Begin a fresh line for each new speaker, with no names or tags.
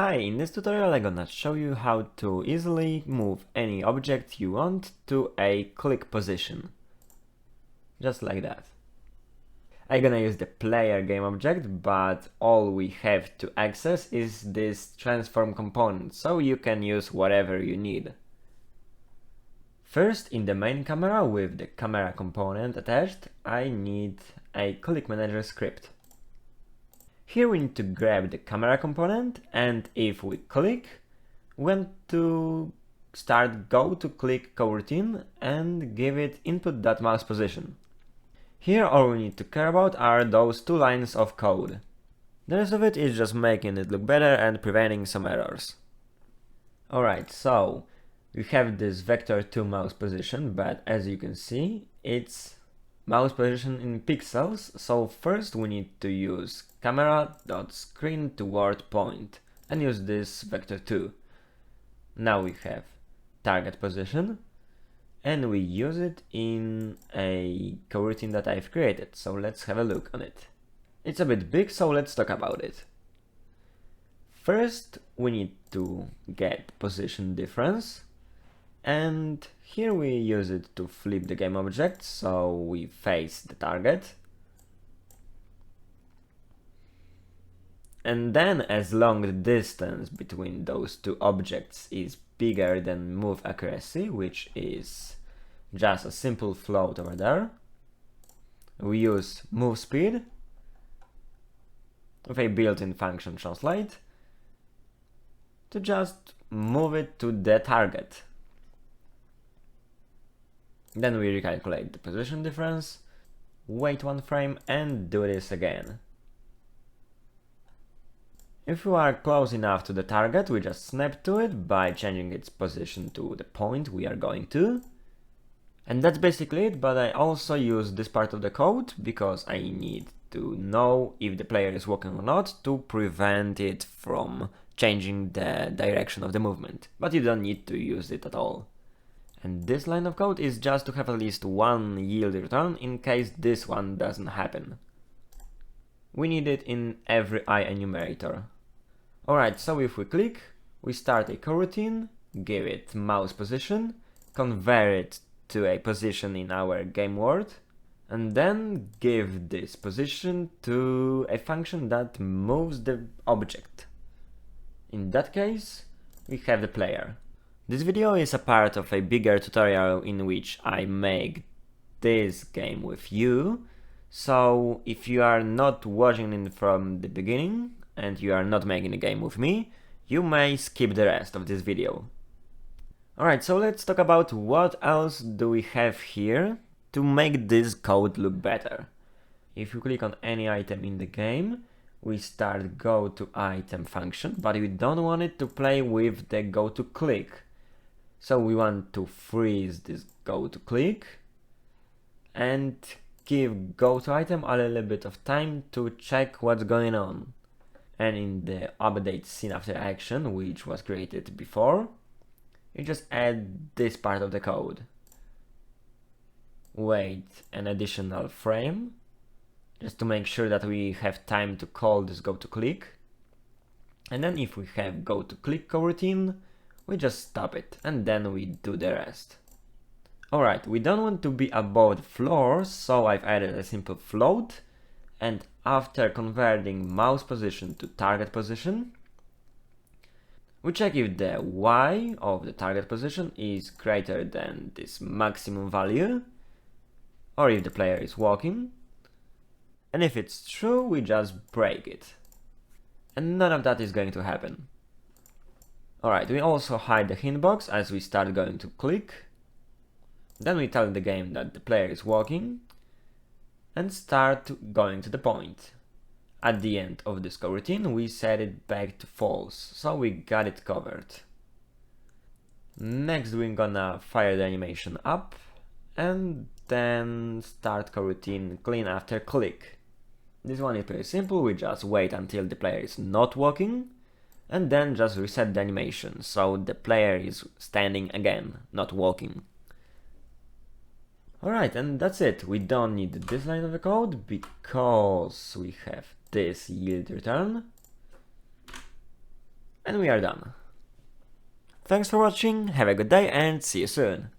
Hi, in this tutorial I'm gonna show you how to easily move any object you want to a click position. Just like that. I'm gonna use the player game object, but all we have to access is this transform component, so you can use whatever you need. First, in the main camera with the camera component attached, I need a click manager script. Here we need to grab the camera component, and if we click, we want to start go to click coroutine and give it input.mouse position. Here all we need to care about are those two lines of code. The rest of it is just making it look better and preventing some errors. Alright, so we have this vector2 mouse position, but as you can see, it's mouse position in pixels, so first we need to use camera.screen toward point and use this vector2. Now we have target position and we use it in a coroutine that I've created, so let's have a look on it. It's a bit big, so let's talk about it. First we need to get position difference, and here we use it to flip the game object, so we face the target. And then, as long the distance between those two objects is bigger than move accuracy, which is just a simple float over there, we use move speed with a built-in function translate to just move it to the target. Then we recalculate the position difference, wait one frame and do this again. If we are close enough to the target, we just snap to it by changing its position to the point we are going to. And that's basically it, but I also use this part of the code because I need to know if the player is walking or not to prevent it from changing the direction of the movement. But you don't need to use it at all. And this line of code is just to have at least one yield return in case this one doesn't happen. We need it in every I enumerator. Alright, so if we click, we start a coroutine, give it mouse position, convert it to a position in our game world, and then give this position to a function that moves the object. In that case, we have the player. This video is a part of a bigger tutorial in which I make this game with you, so if you are not watching it from the beginning and you are not making the game with me, you may skip the rest of this video. Alright, so let's talk about what else do we have here to make this code look better. If you click on any item in the game, we start go to item function, but we don't want it to play with the go to click. So we want to freeze this go to click and give go to item a little bit of time to check what's going on. And in the update scene after action, which was created before, you just add this part of the code. Wait an additional frame, just to make sure that we have time to call this go to click. And then if we have go to click coroutine, we just stop it and then we do the rest. Alright, we don't want to be above the floor, so I've added a simple float, and after converting mouse position to target position, we check if the Y of the target position is greater than this maximum value, or if the player is walking, and if it's true, we just break it. And none of that is going to happen. Alright, we also hide the hint box as we start going to click. Then we tell the game that the player is walking and start going to the point. At the end of this coroutine, we set it back to false, so we got it covered. Next, we're gonna fire the animation up and then start coroutine clean after click. This one is pretty simple, we just wait until the player is not walking and then just reset the animation, so the player is standing again, not walking. Alright, and that's it. We don't need this line of the code because we have this yield return. And we are done. Thanks for watching, have a good day and see you soon!